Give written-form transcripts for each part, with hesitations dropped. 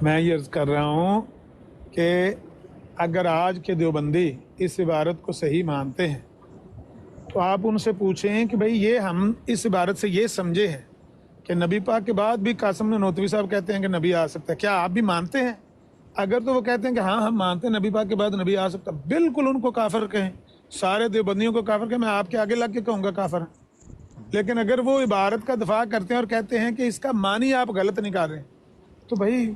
میں یہ عرض کر رہا ہوں کہ اگر آج کے دیوبندی اس عبارت کو صحیح مانتے ہیں تو آپ ان سے پوچھیں کہ بھئی یہ ہم اس عبارت سے یہ سمجھے ہیں کہ نبی پاک کے بعد بھی قاسم نانوتوی صاحب کہتے ہیں کہ نبی آ سکتا ہے، کیا آپ بھی مانتے ہیں؟ اگر تو وہ کہتے ہیں کہ ہاں ہم مانتے ہیں نبی پاک کے بعد نبی آ سکتا ہے، بالکل ان کو کافر کہیں، سارے دیوبندیوں کو کافر کہیں، میں آپ کے آگے لگ کے کہوں گا کافر ہیں۔ لیکن اگر وہ عبارت کا دفاع کرتے ہیں اور کہتے ہیں کہ اس کا معنی آپ غلط نکال رہے ہیں تو بھائی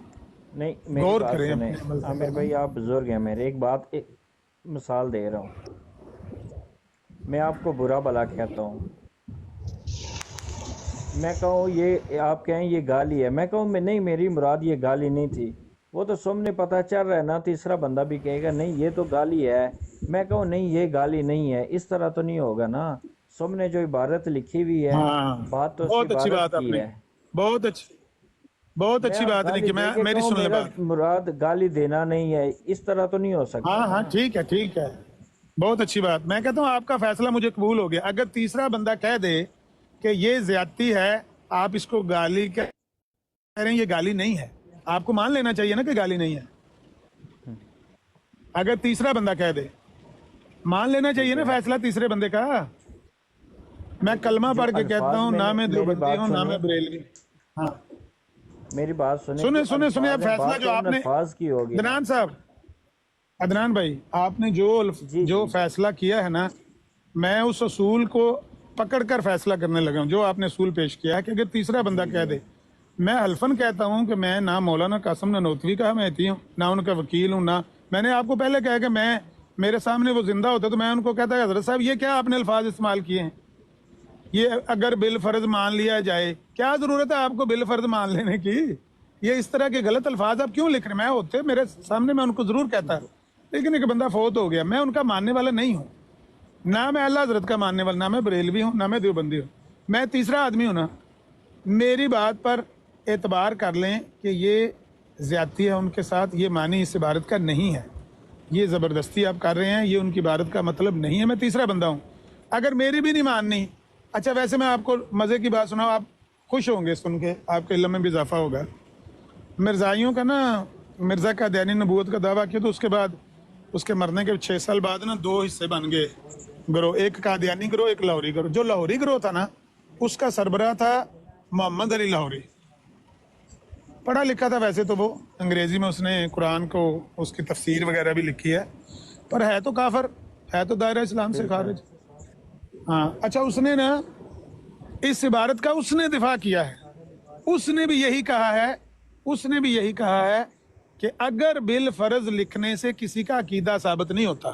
نہیں میری غور بات کریں سنیں اپنے عمل عامر پہ۔ بھائی، آپ بزرگ ہیں میرے، ایک مثال دے رہا ہوں۔ میں آپ کو برا بھلا کہتا ہوں، میں کہوں یہ آپ کہیں یہ گالی ہے، میں کہوں نہیں میری مراد یہ گالی نہیں تھی، وہ تو سامنے پتہ چل رہا ہے نا، تیسرا بندہ بھی کہے گا نہیں یہ تو گالی ہے، میں کہوں نہیں یہ گالی نہیں ہے، اس طرح تو نہیں ہوگا نا۔ سامنے جو عبارت لکھی ہوئی ہے، ہاں، بات تو اس بہت اچھی عبارت بات آپ کی نے ہے۔ کی، بہت میں اچھی اب بات نہیں گالی کی، دے کے میری کہوں سن لیں میرا بات۔ مراد گالی دینا نہیں ہے، اس طرح تو نہیں ہو سکتا ہاں نا۔ ہاں ٹھیک ہے، بہت اچھی بات۔ میں کہتا ہوں آپ کا فیصلہ مجھے قبول ہو گیا۔ اگر تیسرا بندہ کہہ دے کہ یہ زیادتی ہے، آپ اس کو گالی کہہ رہے ہیں، یہ گالی نہیں ہے، آپ کو مان لینا چاہیے نا کہ گالی نہیں ہے۔ اگر تیسرا بندہ کہہ دے مان لینا چاہیے ٹھیک نا ہے، فیصلہ تیسرے بندے کا۔ میں کلمہ جو پڑھ کے کہتا الفاظ ہوں میں نہ نے میں میری دیوبندی بات ہوں نہ میں سنیں، بریلوی۔ ہاں میری بات سنیں، سنیں جو سنیں سنیں، آپ الفاظ ہیں، فیصلہ بات جو تو آپ ان نے، الفاظ کی ہوگی نا۔ عدنان صاحب، عدنان بھائی، آپ نے جی جو جی فیصلہ کیا ہے نا، میں اس اصول کو پکڑ کر فیصلہ کرنے لگا ہوں۔ جو آپ نے اصول پیش کیا ہے کہ اگر تیسرا بندہ جی کہہ جی دے، میں حلفاً کہتا ہوں کہ میں نہ مولانا قاسم نانوتوی کا حمایتی ہوں، نہ ان کا وکیل ہوں، نہ میں نے آپ کو پہلے کہا کہ میں میرے سامنے وہ زندہ ہوتا تو میں ان کو کہتا کہ حضرت صاحب یہ کیا آپ نے الفاظ استعمال کیے ہیں، یہ اگر بالفرض مان لیا جائے، کیا ضرورت ہے آپ کو بالفرض مان لینے کی؟ یہ اس طرح کے غلط الفاظ آپ کیوں لکھ رہے ہیں؟ میں ہوتے میرے سامنے میں ان کو ضرور کہتا، لیکن ایک بندہ فوت ہو گیا، میں ان کا ماننے والا نہیں ہوں، نہ میں اللہ حضرت کا ماننے والا، نہ میں بریلوی ہوں، نہ میں دیوبندی ہوں، میں تیسرا آدمی ہوں نا۔ میری بات پر اعتبار کر لیں کہ یہ زیادتی ہے ان کے ساتھ، یہ معنی اس عبارت کا نہیں ہے، یہ زبردستی آپ کر رہے ہیں، یہ ان کی عبارت کا مطلب نہیں ہے، میں تیسرا بندہ ہوں۔ اگر میری بھی نہیں ماننی، اچھا ویسے میں آپ کو مزے کی بات سناؤں، آپ خوش ہوں گے سن کے، آپ کے علم میں بھی اضافہ ہوگا۔ مرزائیوں کا نا، مرزا قادیانی نبوت کا دعویٰ کیا تو اس کے بعد اس کے مرنے کے 6 سال بعد نا 2 حصے بن گئے گروہ، ایک قادیانی گروہ، ایک لاہوری گروہ۔ جو لاہوری گروہ تھا نا، اس کا سربراہ تھا محمد علی لاہوری، پڑھا لکھا تھا ویسے تو، وہ انگریزی میں اس نے قرآن کو اس کی تفسیر وغیرہ بھی لکھی ہے، پر ہے تو کافر، ہے تو دائرہ اسلام سے بالکل۔ خارج۔ ہاں اچھا، اس نے نا اس عبارت کا اس نے دفاع کیا ہے، اس نے بھی یہی کہا ہے، اس نے بھی یہی کہا ہے کہ اگر بالفرض لکھنے سے کسی کا عقیدہ ثابت نہیں ہوتا،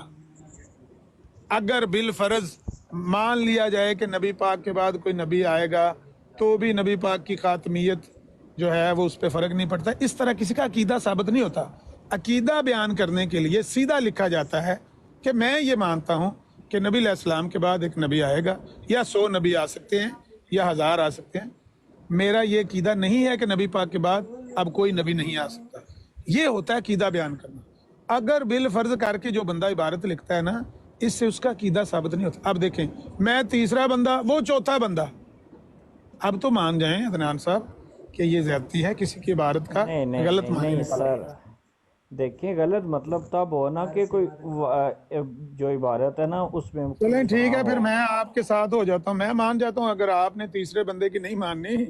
اگر بالفرض مان لیا جائے کہ نبی پاک کے بعد کوئی نبی آئے گا تو بھی نبی پاک کی خاتمیت جو ہے وہ اس پہ فرق نہیں پڑتا، اس طرح کسی کا عقیدہ ثابت نہیں ہوتا۔ عقیدہ بیان کرنے کے لیے سیدھا لکھا جاتا ہے کہ میں یہ مانتا ہوں کہ نبی علیہ السلام کے بعد ایک نبی آئے گا، یا 100 نبی آ سکتے ہیں یا 1000 آ سکتے ہیں، میرا یہ عقیدہ نہیں ہے کہ نبی پاک کے بعد اب کوئی نبی نہیں آ سکتا۔ یہ ہوتا ہے عقیدہ بیان کرنا۔ اگر بالفرض کر کے جو بندہ عبارت لکھتا ہے نا، اس سے اس کا عقیدہ ثابت نہیں ہوتا۔ اب دیکھیں، میں تیسرا بندہ، وہ چوتھا بندہ، اب تو مان جائیں عدنان صاحب کہ یہ زیادتی ہے، کسی کی عبارت کا نہیں نہیں غلط نہیں معنی نہیں نکالا۔ سر، دیکھیں غلط مطلب تب ہونا کہ کوئی جو عبارت ہے نا اس میں چلیں ٹھیک ہاں ہے، ہو۔ پھر میں آپ کے ساتھ ہو جاتا ہوں، میں مان جاتا ہوں اگر آپ نے تیسرے بندے کی نہیں ماننی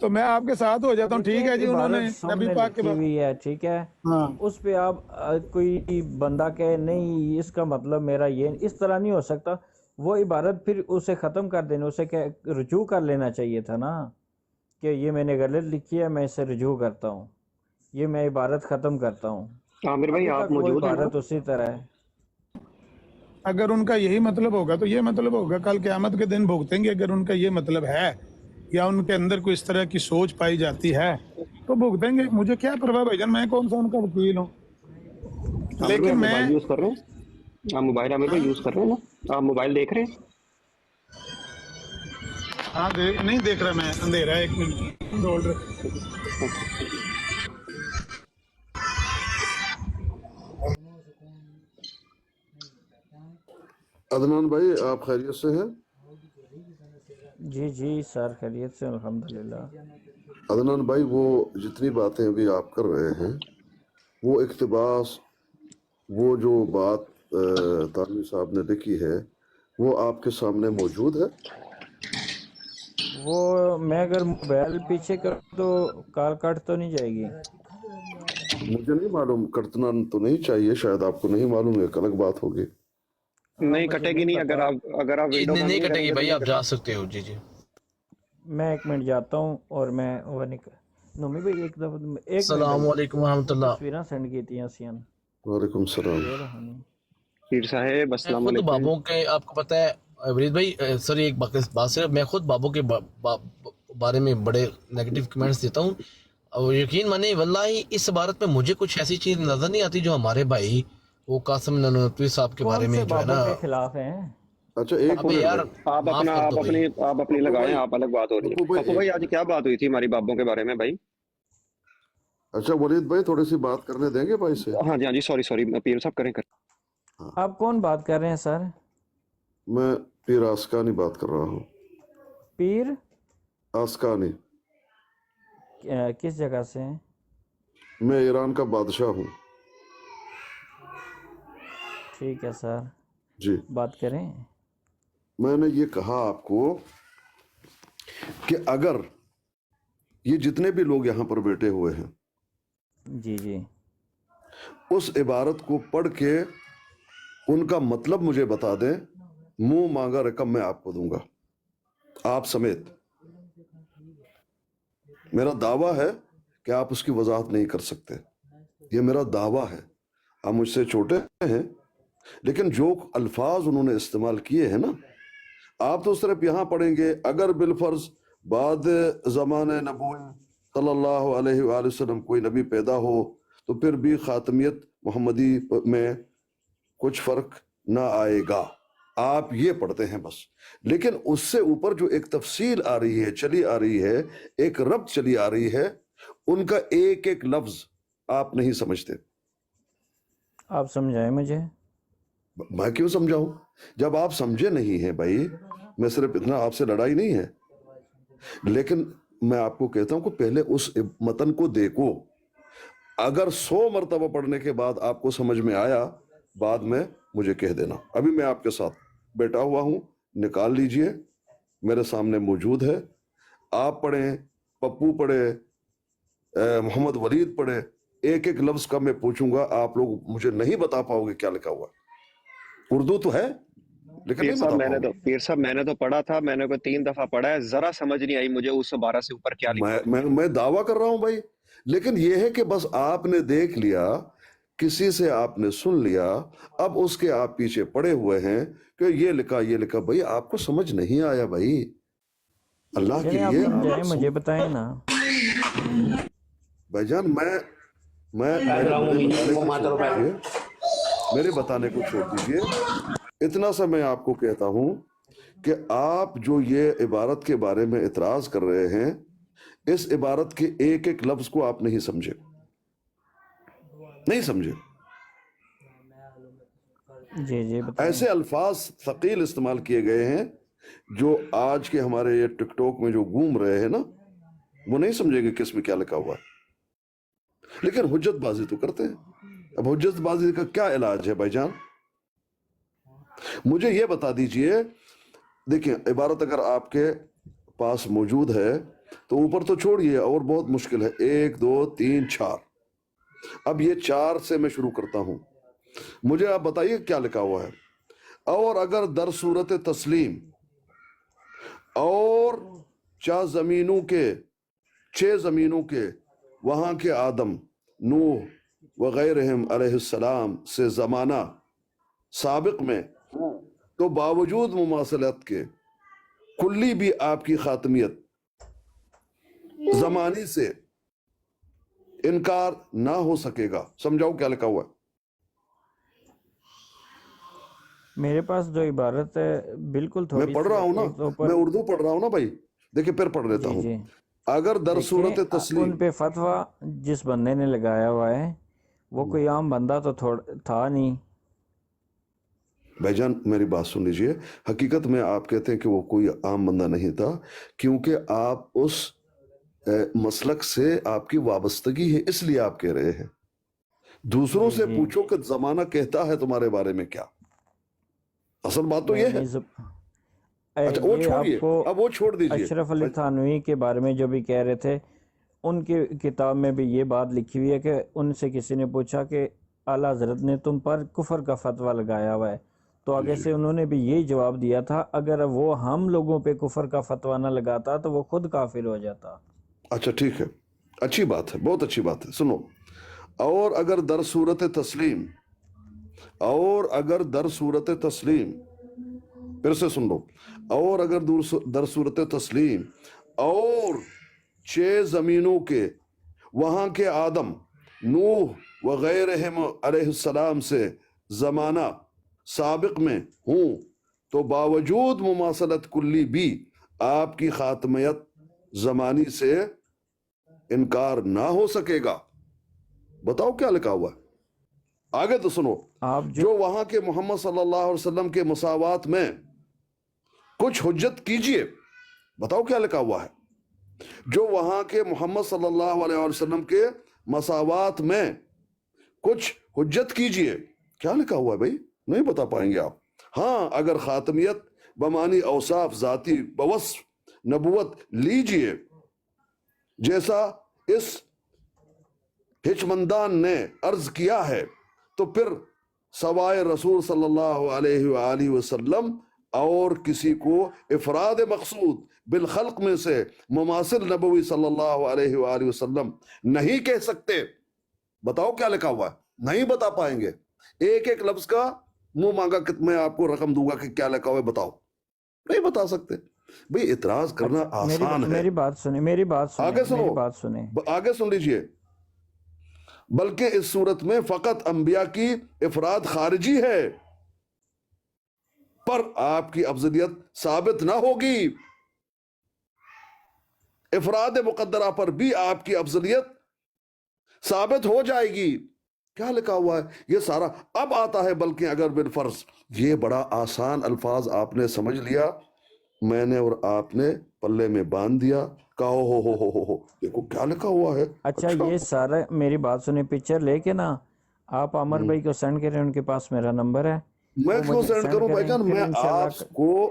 تو میں آپ کے ساتھ ہو جاتا ہوں۔ دیکھیں ٹھیک ہے ایک جی، انہوں نے عبارت نبی سامنے پاک کے لکھی بعد، ہوئی ہے، ٹھیک ہے، ہاں اس پہ آپ کوئی بندہ کہے نہیں اس کا مطلب میرا یہ، اس طرح نہیں ہو سکتا۔ وہ عبارت پھر اسے ختم کر دینا، اسے رجوع کر لینا چاہیے تھا نا، کہ یہ میں نے غلط لکھی ہے، میں اسے رجوع کرتا ہوں، یہ میں عبارت ختم کرتا ہوں۔ عامر بھائی ابھی آپ تک وہ موجود ہیں نا؟ عبارت اسی طرح ہے۔ اگر ان کا یہی مطلب ہوگا تو یہ مطلب ہوگا، کل قیامت کے دن بھگتیں گے۔ اگر ان کا یہ مطلب ہے یا ان کے اندر کوئی اس طرح کی سوچ پائی جاتی ہے تو بھگتیں گے، مجھے کیا پرواہ بھائی جان، میں کون سا ان کا وکیل ہوں۔ عامر بھائی آپ لیکن میں، موبائل یوز کر رہے ہیں؟ آپ موبائل عامر بھائی یوز کر رہے ہیں نا؟ آپ موبائل دیکھ رہے ہیں؟ ہاں نہیں دیکھ رہا، میں اندھیرا ہے، 1 منٹ ہولڈ رکھ۔ اچھا عدنان بھائی، آپ خیریت سے ہیں؟ جی جی سر، خیریت سے الحمدللہ۔ अदनान भाई वो जितनी बातें अभी आप कर रहे हैं वो इक्तिबास वो जो बात तानवी साहब ने लिखी है वो आपके सामने मौजूद है? वो मैं अगर मोबाइल पीछे कर तो कॉल कट तो नहीं जाएगी? मुझे नहीं मालूम, कटना तो नहीं चाहिए, शायद आपको नहीं मालूम, एक अलग बात होगी। हाँ, नहीं मुझे कटेगी नहीं, पता। अगर आप विंडो नहीं बंद कटेगी करेंगे तो भाई, नहीं आप जा कटेगी। सकते हो। जी जी। मैं 1 मिनट जाता हूँ और मैं वो निकल नोमी भाई एक दफा एक मिनट अस्सलाम भाई वालेकुम वरहमतुल्लाह। तस्वीरें सेंड की थी असियान वालेकुम सलाम। ये रहा नहीं। पीर साहेब मैं अस्सलाम खुद वालेकुम। बाबों के, आपको पता है वरीद भाई, सॉरी एक बात से मैं खुद बाबों के बारे में बड़े नेगेटिव कमेंट्स देता हूँ। और यकीन माने वल्लाही इस इबारत में मुझे कुछ ऐसी चीज नजर नहीं आती जो हमारे भाई वो कासिम ननोतवी साहब के बारे कौन से में जो है ना। बाबों के खिलाफ हैं? अच्छा एक अबे मिनट यार भाई, माफ कर दो भाई। आप अपनी पप्पू लगाएं, भाई, आप अलग बात हो रही है। पप्पू भाई पप्पू भाई आज क्या बात हुई थी हमारी बाबों के बारे में भाई? अच्छा वलीद भाई थोड़ी सी बात करने देंगे भाई से? हाँ जी, हाँ जी, सॉरी सॉरी, पीर साहब करें। आप कौन बात कर रहे हैं सर? मैं पीर आसकानी बात कर रहा हूँ। पीर आसकानी, किस जगह से हैं? मैं ईरान का बादशाह हूँ। ठीक है सर, जी, बात करें। मैंने ये कहा आपको कि अगर ये जितने भी लोग यहाँ पर बैठे हुए हैं जी जी उस इबारत को पढ़ के उनका मतलब मुझे बता दें, मुंह मांगा रकम मैं आपको दूंगा, आप समेत। मेरा दावा है कि आप उसकी वजाहत नहीं कर सकते, ये मेरा दावा है। आप मुझसे छोटे हैं लेकिन जो अल्फाज उन्होंने इस्तेमाल किए हैं ना, आप तो सिर्फ यहाँ पढ़ेंगे अगर बिलफर्ज बाद ज़माने नबूवत सल्लल्लाहु अलैहि वसल्लम कोई नबी पैदा हो तो फिर भी खातमियत मोहम्मदी में कुछ फर्क ना आएगा, आप ये पढ़ते हैं बस। लेकिन उससे ऊपर जो एक तफसील आ रही है, चली आ रही है, एक रब्त चली आ रही है, उनका एक एक लफ्ज आप नहीं समझते। आप समझाएं मुझे। मैं क्यों समझाऊं जब आप समझे नहीं हैं भाई? मैं सिर्फ इतना, आपसे लड़ाई नहीं है, लेकिन मैं आपको कहता हूं कि पहले उस मतन को देखो। अगर 100 मरतबा पढ़ने के बाद आपको समझ में आया, बाद में मुझे कह देना। अभी मैं आपके साथ बैठा हुआ हूं, निकाल लीजिए, मेरे सामने मौजूद है। आप पढ़ें, पप्पू पढ़े, मोहम्मद वलीद पढ़े, एक एक लफ्ज का मैं पूछूंगा, आप लोग मुझे नहीं बता पाओगे क्या लिखा हुआ। उर्दू तो है लेकिन नहीं बता पाओगे। पीर साहब मैंने तो पढ़ा था, मैंने को 3 दफा पढ़ा है, जरा समझ नहीं आई मुझे उस 12 से ऊपर क्या लिखा है। मैं दावा कर रहा हूं भाई, लेकिन यह है कि बस आपने देख लिया, किसी से आपने सुन लिया, अब उसके आप पीछे पड़े हुए हैं कि ये लिखा। भाई आपको समझ नहीं आया भाई, अल्लाह के चलिए आप लिए समझाएं, मुझे बताएं ना। भाईजान। मेरे बताने को छोड़ दीजिए, इतना सा मैं आपको कहता हूं कि आप जो ये इबारत के बारे में इतराज कर रहे हैं, इस इबारत के एक एक लफ्ज को आप नहीं समझे। जी जी बताएं। ऐसे अल्फाज थकील इस्तेमाल किए गए हैं जो आज के हमारे ये टिकटॉक में जो घूम रहे हैं ना, वो नहीं समझेंगे किस में क्या लिखा हुआ है, लेकिन हुज्जतबाजी तो करते हैं। अब हुज्जतबाजी का क्या इलाज है भाईजान? मुझे ये बता दीजिए। देखिए, इबारत अगर आपके पास मौजूद है तो ऊपर तो छोड़िए, और बहुत मुश्किल है, 1 2 3 4। अब ये 4 से मैं शुरू करता हूं, मुझे आप बताइए क्या लिखा हुआ है। और अगर दर सूरत तस्लीम और 4 जमीनों के 6 जमीनों के वहां के आदम, नूह वगैरहम अलैहिस्सलाम से जमाना साबिक में, तो बावजूद मुमासलत के कुल्ली भी आपकी खातमियत जमानी से इनकार ना हो सकेगा। समझाओ क्या लिखा हुआ है? मेरे पास जो इबारत है बिल्कुल थोड़ी मैं पढ़ रहा हूं ना, एक तो ऊपर। मैं उर्दू पढ़ रहा हूं ना भाई। देखिए फिर पढ़ लेता जी हूं। जी अगर दर सूरत देखें, तस्लीम, उन पे फतवा जिस बंदे ने लगाया हुआ है वो कोई आम बंदा तो था नहीं। भाईजान मेरी बात सुन लीजिए, हकीकत में आप कहते हैं कि वो कोई आम बंदा नहीं था, क्योंकि आप उस مسلक से आपकी वाबस्तगी है, इसलिए आप कह रहे हैं। दूसरों जी से जी पूछो कि जमाना कहता है तुम्हारे बारे में क्या। असल बात तो नहीं ये है। नहीं अच्छा वो ये छोड़िए, आपको अब वो छोड़ दीजिए। अशरफ अली थानवी के बारे में जो भी कह रहे थे, उनकी किताब में भी ये बात लिखी हुई है कि उनसे किसी ने पूछा कि आला हजरत ने तुम पर कुफर का फतवा लगाया हुआ है, तो आगे से उन्होंने भी यही जवाब दिया था, अगर वो हम लोगों पे कुफर का फतवा ना लगाता तो वो खुद काफिर हो जाता। अच्छा ठीक है, अच्छी बात है, बहुत अच्छी बात है। सुनो, और अगर दर सूरत तस्लीम, और अगर दर सूरत तस्लीम, फिर से सुन लो, और अगर दर सूरत तस्लीम और 6 जमीनों के वहां के आदम, नूह वगैरहम अलैहिस्सलाम से जमाना साबिक में हूं, तो बावजूद मुमासलत कुल्ली भी आपकी खातमियत जमानी से इनकार ना हो सकेगा। बताओ क्या लिखा हुआ है आगे तो सुनो। आप जो जो वहां के मोहम्मद सल्लल्लाहु अलैहि वसल्लम के मसावात में कुछ हुज्जत कीजिए। बताओ क्या लिखा हुआ है। जो वहां के मोहम्मद सल्लल्लाहु अलैहि वसल्लम के मसावात में कुछ हुज्जत कीजिए। क्या लिखा हुआ है भाई, नहीं बता पाएंगे आप। हाँ, अगर खातमियत बमानी औसाफ जाती बवस्फ नबुवत लीजिए, जैसा इस हिचमंदान ने अर्ज किया है, तो फिर सवाए रसूल सल्लल्लाहु अलैहि वसल्लम और किसी को इफराद मकसूद बिल खल्क में से मुमासिल नबवी सल्लल्लाहु अलैहि वसल्लम नहीं कह सकते। बताओ क्या लिखा हुआ है, नहीं बता पाएंगे। एक एक लफ्ज का मुंह मांगा कि मैं आपको रकम दूंगा कि क्या लिखा हुआ है, बताओ, नहीं बता सकते भाई। इतराज करना आसान है। मेरी बात सुने, मेरी बात सुने, आगे सुनो, मेरी बात सुने। आगे सुन लीजिए। बल्कि इस सूरत में फकत अंबिया की इफराद खारिजी है, पर आपकी अफजलियत साबित ना होगी। इफराद मुकद्दरा पर भी आपकी अफजलियत साबित हो जाएगी। क्या लिखा हुआ है ये सारा अब आता है। बल्कि अगर बिल फर्ज, ये बड़ा आसान अल्फाज आपने समझ लिया, मैंने और आपने पल्ले में बांध दिया, कहा हो देखो क्या लिखा हुआ है। अच्छा ये सारा, मेरी बात सुने, पिक्चर लेके ना आप अमर भाई को सेंड करें, उनके पास मेरा नंबर है। मैं वो क्यों मुझे सेंड सेंड करूं करें, भाईजान, फिर मैं इंशाल्लाह आपको,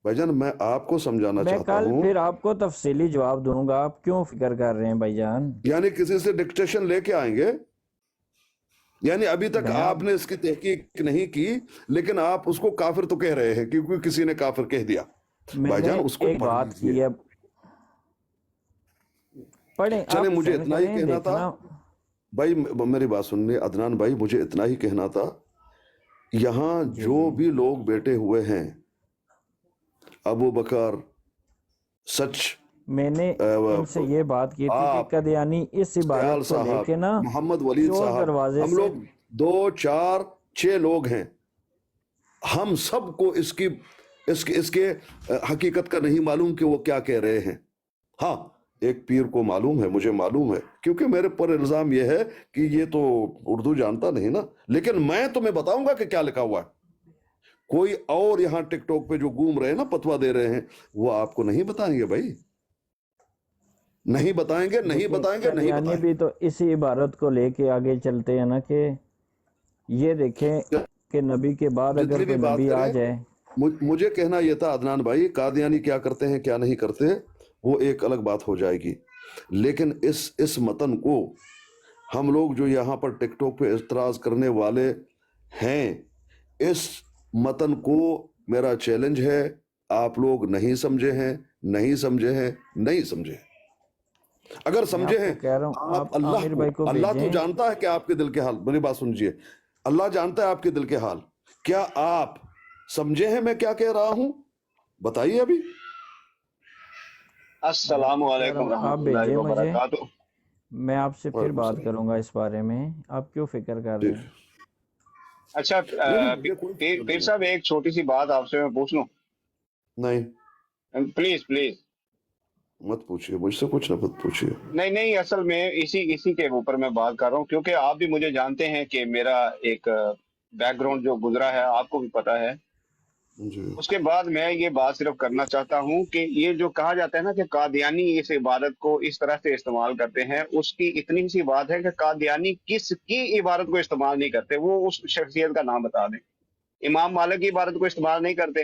भाईजान मैं आपको समझाना मैं चाहता कल हूं। फिर आपको तफसीली जवाब दूंगा। आप क्यों फिक्र कर रहे हैं भाईजान? यानी किसी से डिक्टेशन लेके आएंगे, यानी अभी तक मैं आपने इसकी तहकीक नहीं की, लेकिन आप उसको काफिर तो कह रहे हैं क्योंकि किसी ने काफिर कह दिया। मैंने भाईजान उसको एक पढ़ बात की लीजिए। है, पढ़े चले, आप, मुझे सेंड इतना ही करें, कहना था देखना। भाई, मेरी बात सुनने अदनान भाई, मुझे इतना ही कहना था। यहाँ जी जो जी भी लोग बैठे हुए हैं, अबू बकर, सच, मैंने इनसे ये बात की थी कि आप, कदियानी इस दयाल इबारत को साहब, लेके ना मोहम्मद वलीद चोर साहब, दरवाजे हम से, लोग 2 4 6 लोग हैं। हम सबको इसकी इसके इसके हकीकत का नहीं मालूम कि वो क्या कह रहे हैं। हाँ, एक पीर को मालूम है, मुझे मालूम है, क्योंकि मेरे पर इल्जाम यह है कि ये तो उर्दू जानता नहीं ना। लेकिन मैं तुम्हें बताऊंगा कि क्या लिखा हुआ है। कोई और यहाँ टिकटॉक पे जो घूम रहे हैं ना, फतवा दे रहे हैं, वो आपको नहीं बताएंगे भाई, नहीं बताएंगे, नहीं लेकिन बताएंगे, नहीं कदियानी बताएंगे। भी तो इसी इबारत को लेके आगे चलते हैं ना, कि ये देखें कि नबी के बाद जितनी अगर भी कोई बात नबी आ करें, जाए। मुझे कहना यह था अदनान भाई, कादियानी क्या करते हैं क्या नहीं करते वो एक अलग बात हो जाएगी। लेकिन इस मतन को हम लोग जो यहाँ पर टिकटॉक पे इतराज करने वाले हैं, इस मतन को मेरा चैलेंज है, आप लोग नहीं समझे हैं, नहीं समझे हैं, नहीं समझे हैं। अगर मैं समझे आपको हैं, कह रहा हूँ, आप आप अल्लाह आमिर को, भाई को अल्लाह तो भेजें। जानता है कि आपके दिल के हाल, मेरी बात सुनिए, अल्लाह जानता है आपके दिल के हाल। क्या आप समझे हैं मैं क्या कह रहा हूं? बताइए अभी। अस्सलाम कह रहा वालेकुम हूँ आप रहमतुल्लाहि भेजें व मुझे, बरकातुहू। मैं आपसे फिर वालेकुम बात सलाम। करूंगा इस बारे में। आप क्यों फिक्र कर रहे ठीक, हैं? अच्छा नहीं मुझे कोई पीर फिक्र पीर नहीं साहब, एक छोटी सी बात आपसे मैं पूछ लूं? नहीं, प्लीज प्लीज। मत पूछिए मुझसे, कुछ ना मत पूछिए। नहीं नहीं, असल में इसी इसी के ऊपर मैं बात कर रहा हूँ, क्योंकि आप भी मुझे जानते हैं कि मेरा एक बैकग्राउंड जो गुजरा है आपको भी पता है। जी उसके बाद मैं ये बात सिर्फ करना चाहता हूँ कि ये जो कहा जाता है ना कि कादियानी इस इबादत को इस तरह से इस्तेमाल करते हैं, उसकी इतनी सी बात है कि कादियानी किसकी इबादत को इस्तेमाल नहीं करते, वो उस शख्सियत का नाम बता दें। इमाम मालिक की इबादत को इस्तेमाल नहीं करते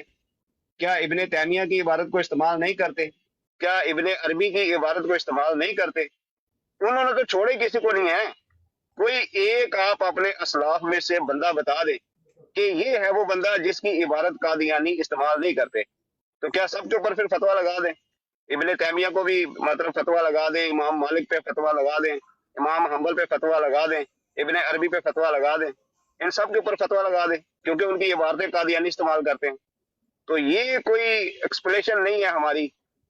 क्या? इब्ने तैमिया की इबादत को इस्तेमाल नहीं करते क्या? इब्ने अरबी की इबादत को इस्तेमाल नहीं करते? उन्होंने तो छोड़े किसी को नहीं है। कोई एक आप अपने असलाफ में से बंदा बता दे कि ये है वो बंदा जिसकी इबारत कादियानी इस्तेमाल नहीं करते, तो क्या सबके ऊपर फिर फतवा लगा दें? इब्ने तैमिया को भी मतलब फतवा लगा दें, इमाम मालिक पे फतवा लगा दें, इमाम हम्बल पे फतवा लगा दें, इब्ने अरबी पे फतवा लगा दें, इन सब के ऊपर फतवा लगा दें क्योंकि उनकी इबारतें कादियानी इस्तेमाल करते हैं। तो ये कोई एक्सप्लेनेशन नहीं है हमारी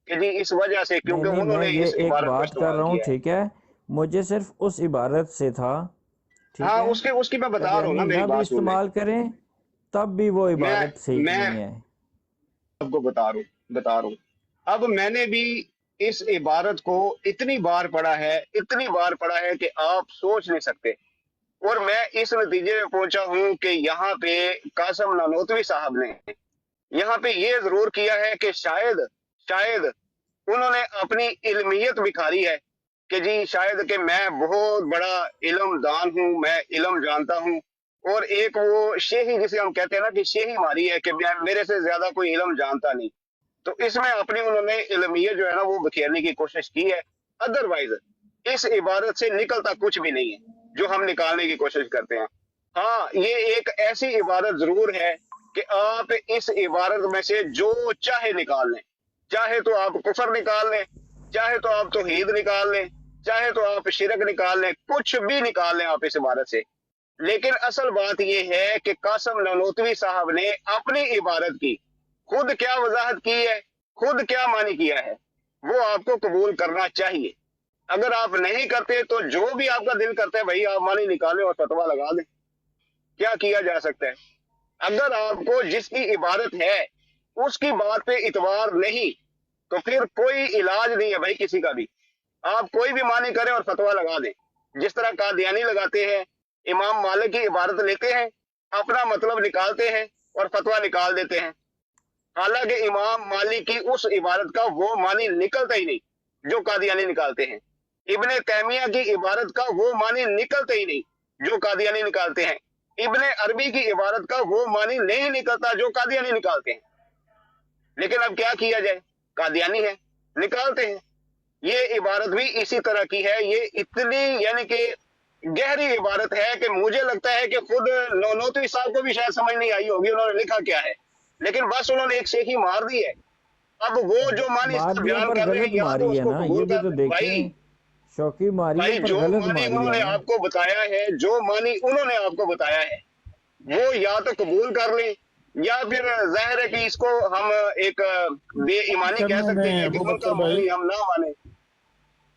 कि जी इस वजह से नहीं क्योंकि नहीं, मैं उन्होंने ये इस एक इबारत को बात कर इस्तेमाल रहा हूँ, किया है। ठीक है, मुझे सिर्फ उस इबारत से था, ठीक हाँ, है, उसकी उसकी मैं बता रहा हूँ ना, कादियानी मेरी ना भी बात सुन लें। इस्तेमाल करें तब भी वो इबारत सही मैं नहीं है। आपको बता रहा हूँ। अब मैंने भी इस इबारत को इतनी बार पढ़ा है कि आप सोच नहीं सकते। और मैं इस नतीजे में पहुंचा हूँ कि यहाँ पे कासिम नानोतवी साहब ने यहाँ पे ये जरूर किया है कि शायद उन्होंने अपनी इल्मियत बिखारी है कि जी शायद कि मैं बहुत बड़ा इल्मदान हूँ, मैं इल्म जानता हूँ, और एक वो शेही जिसे हम कहते हैं ना कि शेही मारी है कि मेरे से ज्यादा कोई इल्म जानता नहीं। तो इसमें अपनी उन्होंने इल्मियत जो है ना वो बिखेरने की कोशिश की है। अदरवाइज इस इबारत से निकलता कुछ भी नहीं है जो हम निकालने की कोशिश करते हैं। हाँ, ये एक ऐसी इबारत जरूर है कि आप इस इबारत में से जो चाहे निकाल लें, चाहे तो आप कुफर निकाल लें, चाहे तो आप तौहीद निकाल लें, चाहे तो आप शिरक निकाल लें, कुछ भी निकाल लें आप इस इबारत से। लेकिन असल बात यह है कि कासिम नानोतवी साहब ने अपनी इबारत की खुद क्या वजाहत की है, खुद क्या मानी किया है, वो आपको कबूल करना चाहिए। अगर आप नहीं करते तो जो भी आपका दिल करता है भाई आप मानी निकालें और फतवा लगा दें। क्या किया जा सकता है? अगर आपको जिसकी इबारत है उसकी बात पे इतवार नहीं तो फिर कोई इलाज नहीं है भाई किसी का भी। आप कोई भी मानी करें और फतवा लगा दें, जिस तरह कादियानी लगाते हैं, इमाम मालिक की इबारत लेते हैं, अपना मतलब निकालते हैं और फतवा निकाल देते हैं। हालांकि इमाम मालिक की उस इबारत का वो मानी निकलता ही नहीं जो कादियानी निकालते हैं। इब्ने तैमिया की इबारत का वो मानी निकलता ही नहीं जो कादियानी निकालते हैं। इब्ने अरबी की इबारत का वो मानी नहीं निकलता जो कादियानी निकालते हैं। लेकिन अब क्या किया जाए, कादियानी है, निकालते हैं। ये इबारत भी इसी तरह की है। ये इतनी यानी कि गहरी इबारत है कि मुझे लगता है कि खुद नौनोतवी साहब को भी शायद समझ नहीं आई होगी उन्होंने लिखा क्या है, लेकिन बस उन्होंने एक शेखी मार दी है। अब वो जो मानी मार दिया बयान पर कर रहे हैं गलत या तो मारी है उसको ना, ये कबूल भी कर तो भाई देखें, शौकी मारी है भाई पर जो गलत मानी मारी है उन्होंने ना। आपको बताया है, जो मानी उन्होंने आपको बताया है वो या तो कबूल कर लें या फिर जाहिर है कि इसको हम एक बेईमानी कह करने सकते में हैं कि अबू उनका बकर भाई, मानी हम ना माने।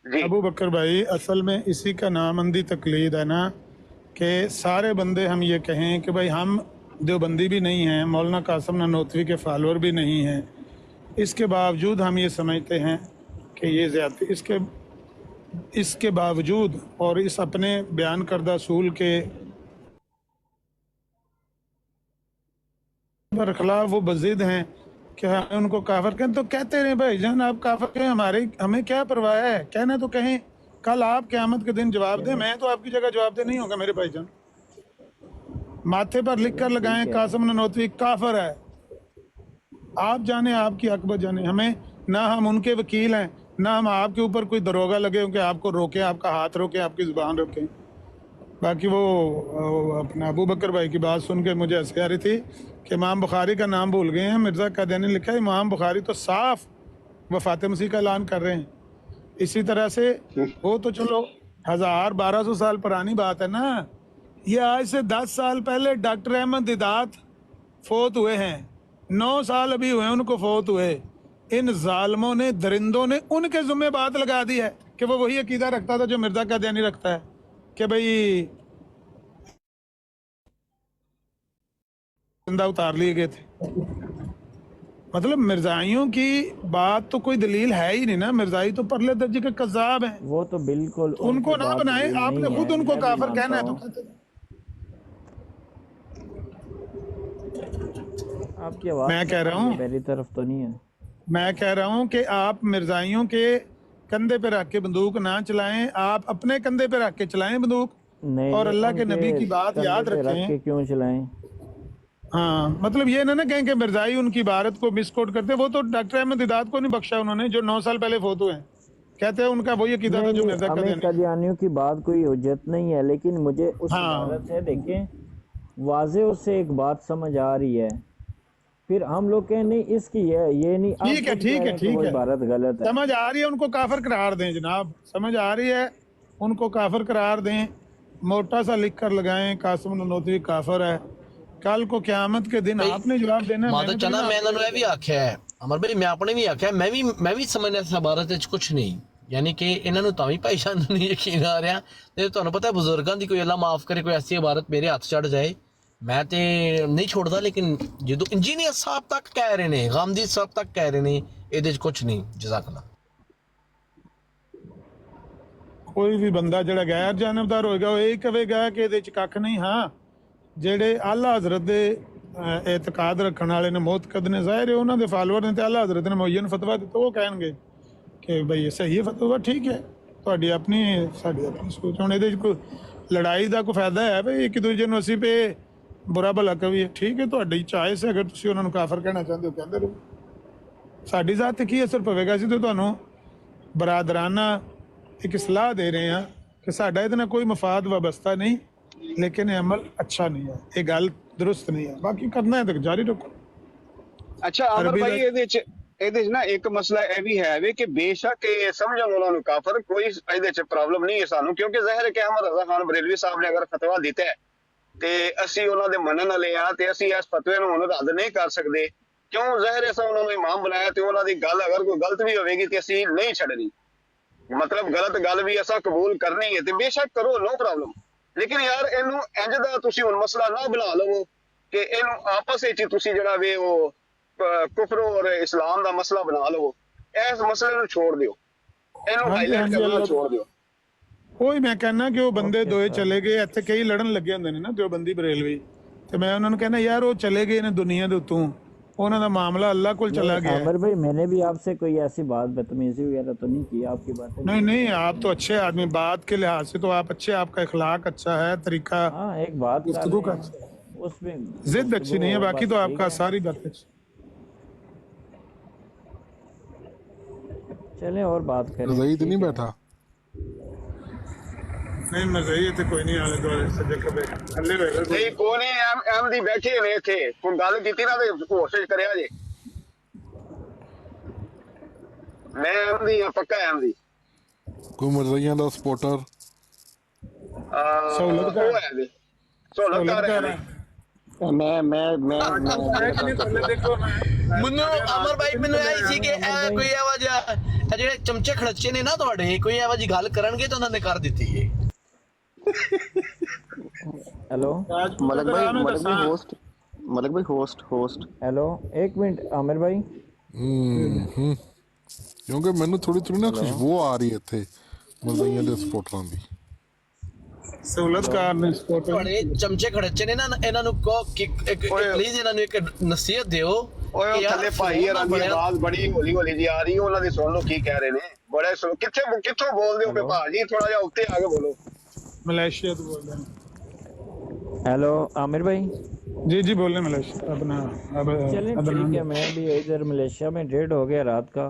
जी अबू बकर भाई, असल में इसी का नाम अंधी तकलीद है ना कि सारे बंदे हम ये कहें कि भाई हम देवबंदी भी नहीं हैं, मौलाना कासिम नानोतवी के फॉलोअर भी नहीं हैं, इसके बावजूद हम ये समझते हैं कि ये ज़्यादती, इसके बावजूद और इस अपने बयान करदा असूल के बरखिलाफ वो बज़िद हैं कि हमें उनको काफिर कहें, तो कहते रहे भाई जान, आप काफिर कहें, हमें क्या परवाह है, कहना तो कहें। कल आप क़यामत के दिन जवाब दें, मैं तो आपकी जगह जवाब दे नहीं होगा मेरे भाईजान। माथे पर लिख कर लगाएं ठीक है, कासिम नानोतवी काफिर है, आप जाने, आपकी अकबर जाने। हमें ना हम उनके वकील हैं, ना हम आपके ऊपर कोई दरोगा लगे कि आपको रोकें, आपका हाथ रोकें, आपकी ज़ुबान रोकें। बाकी वो अपना अबू बकर भाई की बात सुन के मुझे हंसी आ रही थी कि इमाम बुखारी का नाम भूल गए हैं। मिर्ज़ा कादियानी ने लिखा है, इमाम बुखारी तो साफ वफ़ात मसीह का ऐलान कर रहे हैं। इसी तरह से वो तो चलो 1200 साल पुरानी बात है ना, ये आज से 10 साल पहले डॉक्टर अहमद दिदात फोत हुए हैं, 9 साल अभी हुए उनको फोत हुए। इन जालमों ने, दरिंदों ने उनके ज़ुम्मे बात लगा दी है कि वो वही अकीदा रखता था जो मिर्ज़ा कादियानी रखता है कि भाई जिंदा उतार लिए गए थे। मतलब मिर्जाइयों की बात तो कोई दलील है ही नहीं ना, मिर्जाई तो परले दर्जे के कज़्ज़ाब हैं, वो तो बिल्कुल तो उनको उनकी ना बात बनाए। दलील आपने नहीं खुद है, उनको मैं भी काफिर कहना मानता है तो हूँ। कहते हैं। आपकी आवाज़ मैं कह रहा हूँ मेरी तरफ तो नहीं है। मैं कह रहा हूँ कि आप मिर्जाइयों के कंधे पे रख के बंदूक ना चलाएं, आप अपने कंधे पे रख के चलाएं बंदूक, नहीं और अल्लाह के उनके नबी की बात कंधे याद पे रख रखें। के क्यों चलाएं? हाँ, मतलब ये ना कहें कि मिर्जाई उनकी इबारत को मिसकोट करते, वो तो डॉक्टर अहमद दिदात को नहीं बख्शा उन्होंने, जो 9 साल पहले फोत हुए हैं। कहते हैं उनका वही अकीदा था नहीं जो नहीं, मिर्जा का हमें देने। कदियानियों की बात कोई हुज्जत नहीं है, लेकिन मुझे उस हाँ। इबारत से देखें वाज़े उससे एक बात समझ आ रही है, फिर हम लोग कहें नहीं इसकी है, ये नहीं, आप ठीक है खुद ठीक कह रहे है हैं कि ठीक वो है, इबारत गलत है। समझ आ रही है, उनको काफिर करार दें जनाब, समझ आ रही है, उनको काफिर करार दें, मोटा सा लिख कर लगाएं कासिम ननोतवी काफिर है। कल को क़यामत के दिन भाई, आपने जवाब देना है, माता मैंने चना थोड़ी ना मैं आपको- इन्होंने ਇਹ ਵੀ ਆਖਿਆ ਹੈ ਅਮਰ ਭਾਈ, ਮੈਂ ਆਪਣੇ ਵੀ ਆਖਿਆ, ਮੈਂ ਵੀ ਸਮਝਦਾ ਇਸ ਇਬਾਰਤ ਵਿੱਚ ਕੁਝ ਨਹੀਂ, ਯਾਨੀ ਕਿ ਇਹਨਾਂ ਨੂੰ ਤਾਂ ਵੀ ਭਾਈਸ਼ਾਨ ਨਹੀਂ ਯਕੀਨ ਆ ਰਿਹਾ, ਤੇ ਤੁਹਾਨੂੰ ਪਤਾ ਬਜ਼ੁਰਗਾਂ ਦੀ ਕੋਈ ਅੱਲਾ ਮਾਫ ਕਰੇ ਕੋਈ ਐਸੀ ਇਬਾਰਤ ਮੇਰੇ ਹੱਥ ਚੜ ਜਾਏ ਮੈਂ ਤੇ ਨਹੀਂ ਛੋੜਦਾ, ਲੇਕਿਨ ਜਦੋਂ ਇੰਜੀਨੀਅਰ ਸਾਹਿਬ ਤੱਕ ਕਹਿ ਰਹੇ ਨੇ, ਗਾਂਧੀ ਸਾਹਿਬ ਤੱਕ ਕਹਿ ਰਹੇ ਨੇ, ਇਹਦੇ 'ਚ ਕੁਝ ਨਹੀਂ। ਜਜ਼ਾਕੱਲਾ। ਕੋਈ ਵੀ ਬੰਦਾ ਜਿਹੜਾ ਗੈਰ ਜਾਨਬਦਾਰ ਹੋਏਗਾ ਉਹ ਇਹ ਕਹੇਗਾ ਕਿ ਇਹਦੇ ਚ ਕੱਖ ਨਹੀਂ। ਹਾਂ, ਜਿਹੜੇ ਆਲਾ ਹਜ਼ਰਤ ਦੇ ਇਤਕਾਦ ਰੱਖਣ ਵਾਲੇ ਨੇ, ਮੁਤਕਦ ਨੇ, ਜ਼ਾਹਿਰ ਹੈ ਉਹਨਾਂ ਦੇ ਫਾਲੋਅਰ ਨੇ, ਤੇ ਆਲਾ ਹਜ਼ਰਤ ਨੇ ਮੁਅੱਯਨ ਫਤਵਾ ਦਿੱਤਾ, ਉਹ ਕਹਿਣਗੇ ਕਿ ਬਈ ਇਹ ਸਹੀ ਹੈ ਫਤਵਾ, ਠੀਕ ਹੈ, ਤੁਹਾਡੀ ਆਪਣੀ ਸਾਡੀ ਆਪਣੀ ਸੋਚ। ਹੁਣ ਇਹਦੇ ਚ ਕੋਈ ਲੜਾਈ ਦਾ ਕੋਈ ਫਾਇਦਾ ਹੈ ਬਈ ਇੱਕ ਦੂਜੇ ਨੂੰ ਅਸੀਂ ਪੇ ਬੁਰਾ ਭਲਾ ਕਵੀਏ? ਠੀਕ ਹੈ, ਤੁਹਾਡੀ ਚਾਇਸ ਹੈ, ਅਗਰ ਤੁਸੀਂ ਉਹਨਾਂ ਨੂੰ ਕਾਫਰ ਕਹਿਣਾ ਚਾਹੁੰਦੇ ਹੋ ਕਹਿੰਦੇ ਰਹੋ, ਸਾਡੀ ਜ਼ਾਤ ਤੇ ਕੀ ਅਸਰ ਪਵੇਗਾ? ਅਸੀਂ ਤਾਂ ਤੁਹਾਨੂੰ ਬਰਾਦਰਾਨਾ एक सलाह दे रहे हैं कि साडा इतना कोई मफाद वाबस्ता नहीं, लेकिन ये अमल अच्छा नहीं है, ये गल दुरुस्त नहीं है, बाकी करना है तो जारी रखो। ਅੱਛਾ ਅਮਰ ਅਰਬੀ ਭਾਈ, ਦਾ- ਇਹਦੇ 'ਚ ਨਾ ਇੱਕ ਮਸਲਾ ਇਹ ਵੀ ਹੈ ਵੀ ਕਿ ਬੇਸ਼ੱਕ ਇਹ ਸਮਝਣ ਉਹਨਾਂ ਨੂੰ ਕਾਫਰ, ਕੋਈ ਇਹਦੇ 'ਚ ਪ੍ਰੋਬਲਮ ਨਹੀਂ ਹੈ ਸਾਨੂੰ, ਕਿਉਂਕਿ ਜ਼ਾਹਿਰ ਹੈ ਕਿ ਅਹਿਮਦ ਰਜ਼ਾ ਖਾਨ ਬਰੇਲਵੀ ਸਾਹਿਬ ਨੇ ਅਗਰ ਫਤਵਾ ਦਿੱਤਾ ਹੈ ਤੇ ਅਸੀਂ ਉਹਨਾਂ ਦੇ ਮੰਨਣ ਵਾਲੇ ਆ, ਤੇ ਅਸੀਂ ਇਸ ਫਤਵੇ ਨੂੰ ਹੁਣ ਰੱਦ ਨਹੀਂ ਕਰ ਸਕਦੇ, ਕਿਉਂ? ਜ਼ਾਹਿਰ ਹੈ ਅਸੀਂ ਉਹਨਾਂ ਨੂੰ ਇਮਾਮ ਬਣਾਇਆ, ਤੇ ਉਹਨਾਂ ਦੀ ਗੱਲ ਅਗਰ ਕੋਈ ਗਲਤ ਵੀ ਹੋਵੇਗੀ ਤੇ ਅਸੀਂ ਨਹੀਂ ਛੱਡਣੀ, ਮਤਲਬ ਗਲਤ ਗੱਲ ਵੀ ਅਸਾਂ ਕਬੂਲ ਕਰਨੀ ਹੈ, ਤੇ ਬੇਸ਼ੱਕ ਕਰੋ, ਨੋ ਪ੍ਰੋਬਲਮ। ਲੇਕਿਨ ਯਾਰ ਇਹਨੂੰ ਇੰਜ ਦਾ ਤੁਸੀਂ ਹੁਣ ਮਸਲਾ ਨਾ ਬਣਾ ਲਵੋ ਕਿ ਇਹਨੂੰ ਆਪਸ ਵਿੱਚ ਤੁਸੀਂ ਜਿਹੜਾ ਵੇ ਉਹ ਕੁਫਰ ਔਰ ਇਸਲਾਮ ਦਾ ਮਸਲਾ ਬਣਾ ਲਵੋ। ਇਸ ਮਸਲੇ ਨੂੰ ਛੋੜ ਦਿਓ, ਇਹਨੂੰ ਹਾਂਜੀ, ਹਾਈਲਾਈਟ ਹਾਂਜੀ, ਕਰਨਾ ਅੱਲਾਹ- ਛੋੜ ਦਿਓ। ਉਹੀ ਮੈਂ ਕਹਿੰਦਾ ਕਿ ਉਹ ਬੰਦੇ ਦੋਏ ਚਲੇ ਗਏ, ਇੱਥੇ ਕਈ ਲੜਨ ਲੱਗੇ ਹੁੰਦੇ ਨੇ ਨਾ ਦਿਓਬੰਦੀ ਬਰੇਲਵੀ, ਤੇ ਮੈਂ ਉਹਨਾਂ ਨੂੰ ਕਹਿੰਦਾ ਯਾਰ ਉਹ ਚਲੇ ਗਏ ਨੇ ਦੁਨੀਆ ਦੇ ਉੱਤੋਂ, ਉਹਨਾਂ ਦਾ ਮਾਮਲਾ ਅੱਲਾਹ ਕੋਲ चला गया है। आमिर भाई, मैंने भी आपसे कोई ऐसी बात बदतमीजी वगैरह तो नहीं की, आपकी बातें नहीं नहीं, आप तो अच्छे आदमी, बात के लिहाज से तो आप अच्छे, आपका इखलाक अच्छा है, तरीका हाँ, एक बात कर गुफ्तगू का रहे हैं, उसमें जिद अच्छी नहीं है, बाकी तो बस आपका ठीक है। सारी बात अच्छी। चलें और बात करें। रज़ाई तो नहीं बैठा? नहीं मजा ही तो कोई नहीं, आले दुआले सजे कबे थल्ले रहेगा कोई। ਨਹੀਂ ਕੋਨੇ ਅਹਿਮਦੀ ਬੈਠੇ ਨੇ ਇੱਥੇ, ਕੋਈ ਗੱਲ ਕੀਤੀ ਨਾ ਤੇ ਹੋਸ਼ ਵਿੱਚ ਕਰਿਆ ਜੇ। ਮੈਂ ਅਹਿਮਦੀ ਹਾਂ, ਪੱਕਾ ਅਹਿਮਦੀ। कोई मरज़इयां दा सपोर्टर? सहूलतकार। ਉਹ ਹੈ ਜੀ, ਸਹੂਲਤਕਾਰ ਹੈ। देखो ਮੈਨੂੰ ਅਮਰ ਭਾਈ, ਮੈਨੂੰ ਇਹ ਸੀ ਕਿ ਇਹ ਕੋਈ ਇਹੋ ਜਿਹਾ, ਇਹ ਜਿਹੜੇ ਚਮਚੇ ਖੜੱਚੇ ਨੇ ਨਾ ਤੁਹਾਡੇ, ਕੋਈ ਇਹੋ ਜਿਹੀ ਗੱਲ ਕਰਨਗੇ ਤਾਂ ਉਹਨਾਂ ਨੇ ਕਰ ਦਿੱਤੀ ਹੈ। हेलो मलक भाई होस्ट हेलो, एक मिनट आमिर भाई। क्योंकि मैनू थोड़ी थोड़ी ना खुशबू आ रही है इत्थे मरज़इयां दे सपोर्टरां दी। सहूलतकार ने सपोर्ट ਤੁਹਾਡੇ ਚਮਚੇ ਖੜੱਚੇ ਨੇ ਨਾ, ਇਹਨਾਂ ਨੂੰ ਕਹੋ ਕਿ ਪਲੀਜ਼ ਇਹਨਾਂ ਨੂੰ ਇੱਕ ਨਸੀਹਤ ਦਿਓ ਓਏ ਉਹ ਥੱਲੇ ਭਾਈ ਯਾਰਾਂ ਦੀ ਆਵਾਜ਼ ਬੜੀ ਹੌਲੀ ਹੌਲੀ ਜੀ ਆ ਰਹੀ ਹੈ, ਉਹਨਾਂ ਦੀ ਸੁਣ ਲਓ ਕੀ ਕਹਿ ਰਹੇ ਨੇ। ਬੜੇ ਕਿੱਥੋਂ ਬੋਲਦੇ ਹੋ ਕਿ ਭਾਜੀ, ਥੋੜਾ ਜਿਹਾ ਉੱਤੇ ਆ ਕੇ ਬੋਲੋ। मलेशिया तो बोल रहे हैं। हेलो आमिर भाई। जी जी बोल रहे हैं मलेशिया अपना। अब चलें ठीक है, मैं भी इधर मलेशिया में 1:30 हो गया रात का,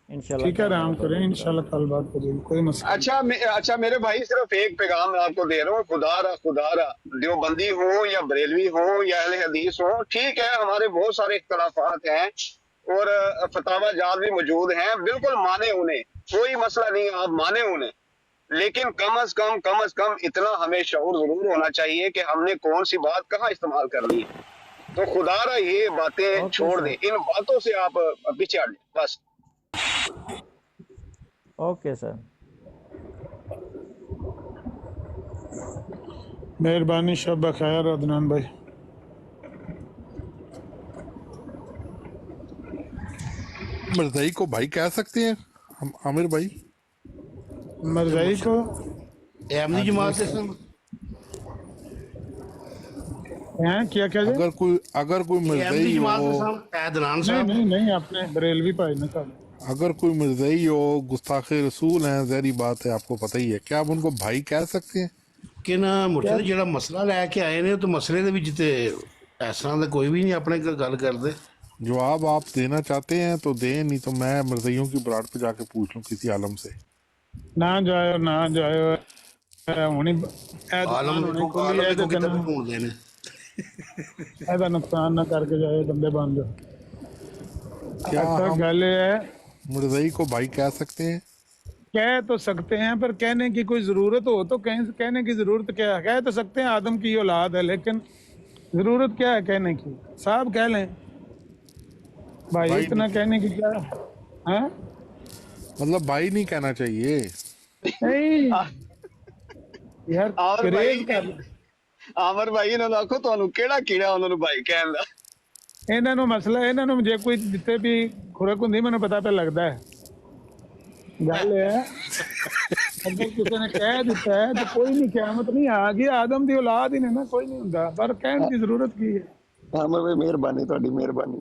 इंशाल्लाह ठीक है, आराम करें, इंशाल्लाह कल बात करेंगे, कोई मसला अच्छा मेरे भाई, सिर्फ एक पैगाम मैं आपको दे रहा हूँ, खुदा रहा देवबंदी हो या बरेलवी हो या अहले हदीस हो, ठीक है, हमारे बहुत सारे इख्तलाफात हैं और फतावा जात भी मौजूद हैं, बिल्कुल माने उन्हें, कोई मसला नहीं, आप माने उन्हें, लेकिन कम अज कम इतना हमें शऊर जरूर होना चाहिए कि हमने कौन सी बात कहाँ इस्तेमाल करनी है। तो खुदा रहा ये बातें छोड़ दें, इन बातों से आप पीछे हट जाए बस। Okay sir. मेहरबानी, शब खैर अदनान भाई। मरज़ई को भाई कह सकते हैं हम आमिर भाई? मरजाई को अहमदी जमात से हैं क्या क्या जी? अगर कोई मिर्जई हो, ऐदनान नहीं साहब नहीं नहीं, आपने बरेलवी भाई ने कहा। अगर कोई मिर्जई हो, गुस्ताखे रसूल हैं, जहरी बात है, आपको पता ही है, क्या आप उनको भाई कह सकते हैं? ਕਿ ਨਾ ਮੁਰਸ਼ਦ ਜਿਹੜਾ ਮਸਲਾ ਲੈ ਕੇ ਆਏ ਨੇ ਉਹ ਮਸਲੇ ਦੇ ਵਿੱਚ ਤੇ ਇਸ ਤਰ੍ਹਾਂ ਦਾ ਕੋਈ ਵੀ ਨਹੀਂ ਆਪਣੇ ਕੋਲ ਗੱਲ ਕਰਦੇ। जवाब आप देना चाहते हैं तो दें, नहीं तो मैं मिर्जइयों की बरात पे जाके पूछ लूं किसी आलम से। ना जायो ना जायो, हुणी ਆਲਮ हुणी ਨੂੰ कोई ਆਲਮ है ਨੂੰ ਕਿਤੇ तो ਢੂੰਡਦੇ ਨੇ। ਇਹਦਾ ਨੁਕਸਾਨ ਨਾ ਕਰਕੇ ਜਾਏ ਬੰਦੇ ਬਣ ਜਾਓ। क्या अच्छा हम गल है, मिर्जई को भाई कह सकते हैं? कह तो सकते हैं पर कहने की कोई जरूरत हो तो कहने की जरूरत क्या है? कह तो सकते हैं आदम की औलाद है, लेकिन जरूरत क्या है कहने की? साहब कह लें भाई, भाई इतना कहने की क्या है? मतलब भाई नहीं कहना चाहिए। नहीं यार, और करेज भाई कर ਆਮਰ ਭਾਈ ਇਹਨਾਂ ਨੂੰ ਆਖੋ ਤੁਹਾਨੂੰ ਕਿਹੜਾ ਕੀੜਾ ਉਹਨਾਂ ਨੂੰ ਭਾਈ ਕਹਿਣ ਦਾ। ਇਹਨਾਂ ਨੂੰ ਮਸਲਾ, ਇਹਨਾਂ ਨੂੰ ਜੇ ਕੋਈ ਜਿੱਥੇ ਵੀ ਖੁਰਕ ਹੁੰਦੀ ਮੈਨੂੰ ਪਤਾ ਤਾਂ ਲੱਗਦਾ ਹੈ। ਗੱਲ ਹੈ ਅਗਰ ਕਿਸੇ ਨੇ ਕਹਿ ਦਿੱਤਾ ਹੈ ਤਾਂ ਕੋਈ ਨਹੀਂ, ਕਿਆਮਤ ਨਹੀਂ ਆ ਗਈ, ਆਦਮ ਦੀ ਔਲਾਦ ਹੀ ਨੇ ਨਾ, ਕੋਈ ਨਹੀਂ ਹੁੰਦਾ, ਪਰ ਕਹਿਣ ਦੀ ਜ਼ਰੂਰਤ ਕੀ ਹੈ? ਆਮਰ ਭਾਈ ਮਿਹਰਬਾਨੀ, ਤੁਹਾਡੀ ਮਿਹਰਬਾਨੀ।